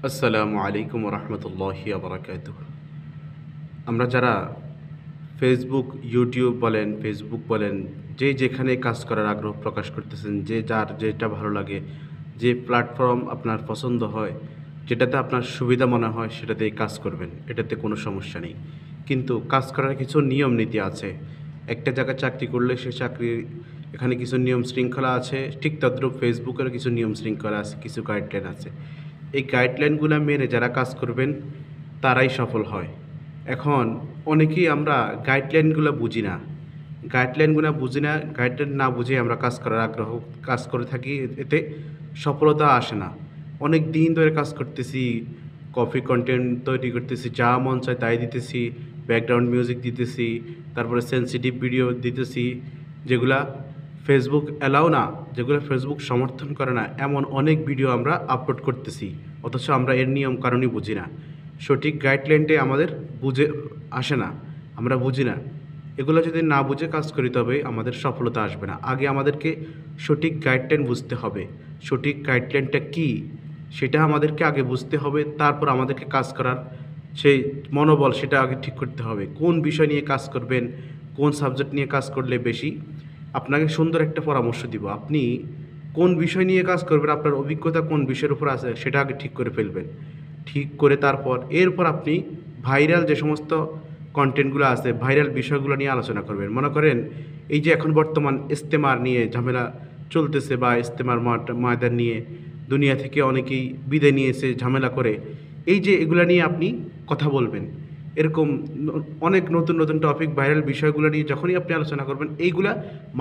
আসসালামু আলাইকুম রহমতুল্লাহি আবরাকাতুহ। আমরা যারা ফেসবুক, ইউটিউব বলেন, ফেসবুক বলেন, যে যেখানে কাজ করার আগ্রহ প্রকাশ করতেছেন, যে যার যেটা ভালো লাগে, যে প্ল্যাটফর্ম আপনার পছন্দ হয়, যেটাতে আপনার সুবিধা মনে হয় সেটাতেই কাজ করবেন। এটাতে কোনো সমস্যা নেই। কিন্তু কাজ করার কিছু নিয়ম নীতি আছে। একটা জায়গায় চাকরি করলে সে চাকরির এখানে কিছু নিয়ম শৃঙ্খলা আছে, ঠিক তদ্রূপ ফেসবুকের কিছু নিয়ম শৃঙ্খলা আছে, কিছু গাইডলাইন আছে। এই গাইডলাইনগুলো মেনে যারা কাজ করবেন তারাই সফল হয়। এখন অনেকেই আমরা গাইডলাইনগুলো বুঝি না। গাইডলাইন না বুঝে আমরা কাজ করার আগ্রহ কাজ করে থাকি, এতে সফলতা আসে না। অনেক দিন ধরে কাজ করতেছি, কপি কন্টেন্ট তৈরি করতেছি, যা মন চায় তাই দিতেছি, ব্যাকগ্রাউন্ড মিউজিক দিতেছি, তারপরে সেনসিটিভ ভিডিও দিতেছি, যেগুলা ফেসবুক অ্যালাউ না, যেগুলো ফেসবুক সমর্থন করে না, এমন অনেক ভিডিও আমরা আপলোড করতেছি। অথচ আমরা এর নিয়ম কারণই বুঝি না। সঠিক গাইডলাইনটাই আমাদের বুঝে আসে না, আমরা বুঝি না। এগুলো যদি না বুঝে কাজ করি তবে আমাদের সফলতা আসবে না। আগে আমাদেরকে সঠিক গাইডলাইন বুঝতে হবে। সঠিক গাইডলাইনটা কী সেটা আমাদেরকে আগে বুঝতে হবে, তারপর আমাদেরকে কাজ করার সেই মনোবল সেটা আগে ঠিক করতে হবে। কোন বিষয় নিয়ে কাজ করবেন, কোন সাবজেক্ট নিয়ে কাজ করলে বেশি, আপনাকে সুন্দর একটা পরামর্শ দিব। আপনি কোন বিষয় নিয়ে কাজ করবেন, আপনার অভিজ্ঞতা কোন বিষয়ের উপর আছে সেটা আগে ঠিক করে ফেলবেন। ঠিক করে এরপর আপনি ভাইরাল যে সমস্ত কন্টেন্টগুলো আছে, ভাইরাল বিষয়গুলো নিয়ে আলোচনা করবেন। মনে করেন এই যে এখন বর্তমান ইস্তেমার নিয়ে ঝামেলা চলতেছে, বা ইস্তেমার ময়দান নিয়ে দুনিয়া থেকে অনেকেই বিদায় নিয়েছে ঝামেলা করে, এই যে এগুলা নিয়ে আপনি কথা বলবেন। এরকম অনেক নতুন নতুন টপিক, ভাইরাল বিষয়গুলো নিয়ে যখনই আপনি আলোচনা করবেন, এইগুলা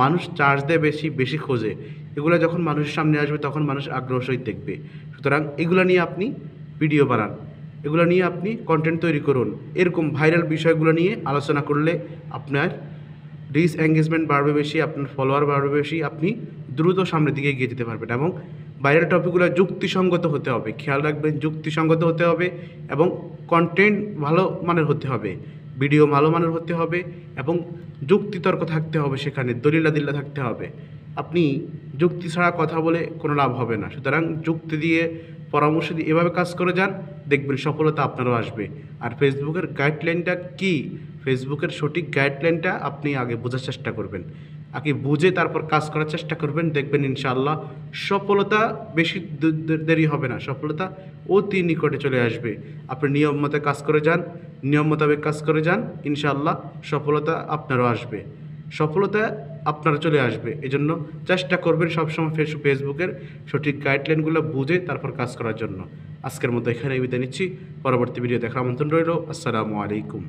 মানুষ চার্জ দেয়, বেশি বেশি খোঁজে। এগুলো যখন মানুষের সামনে আসবে তখন মানুষ আগ্রহ সহিত দেখবে। সুতরাং এগুলো নিয়ে আপনি ভিডিও বানান, এগুলো নিয়ে আপনি কন্টেন্ট তৈরি করুন। এরকম ভাইরাল বিষয়গুলো নিয়ে আলোচনা করলে আপনার রিচ এঙ্গেজমেন্ট বাড়বে বেশি, আপনার ফলোয়ার বাড়বে বেশি, আপনি দ্রুত সামনের দিকে এগিয়ে যেতে পারবেন। এবং ভাইরাল টপিকগুলো যুক্তিসঙ্গত হতে হবে, খেয়াল রাখবেন যুক্তিসঙ্গত হতে হবে, এবং কন্টেন্ট ভালো মানের হতে হবে, ভিডিও ভালো মানের হতে হবে, এবং যুক্তিতর্ক থাকতে হবে, সেখানে দলিলাদিল্লা থাকতে হবে। আপনি যুক্তি ছাড়া কথা বলে কোনো লাভ হবে না। সুতরাং যুক্তি দিয়ে, পরামর্শ দিয়ে এভাবে কাজ করে যান, দেখবেন সফলতা আপনারও আসবে। আর ফেসবুকের গাইডলাইনটা কী, ফেসবুকের সঠিক গাইডলাইনটা আপনি আগে বোঝার চেষ্টা করবেন, আগে বুঝে তারপর কাজ করার চেষ্টা করবেন। দেখবেন ইনশাআল্লাহ সফলতা বেশি দেরি হবে না, সফলতা অতি নিকটে চলে আসবে। আপনি নিয়ম মতো কাজ করে যান, নিয়ম মোতাবেক কাজ করে যান, ইনশাআল্লাহ সফলতা আপনারও আসবে, সফলতা আপনারা চলে আসবে। এজন্য চেষ্টা করবেন সবসময় ফেসবুকের সঠিক গাইডলাইনগুলো বুঝে তারপর কাজ করার জন্য। আজকের মতো এখানে বিদায় নিচ্ছি। পরবর্তী ভিডিও দেখার আমন্ত্রণ রইল। আসসালামু আলাইকুম।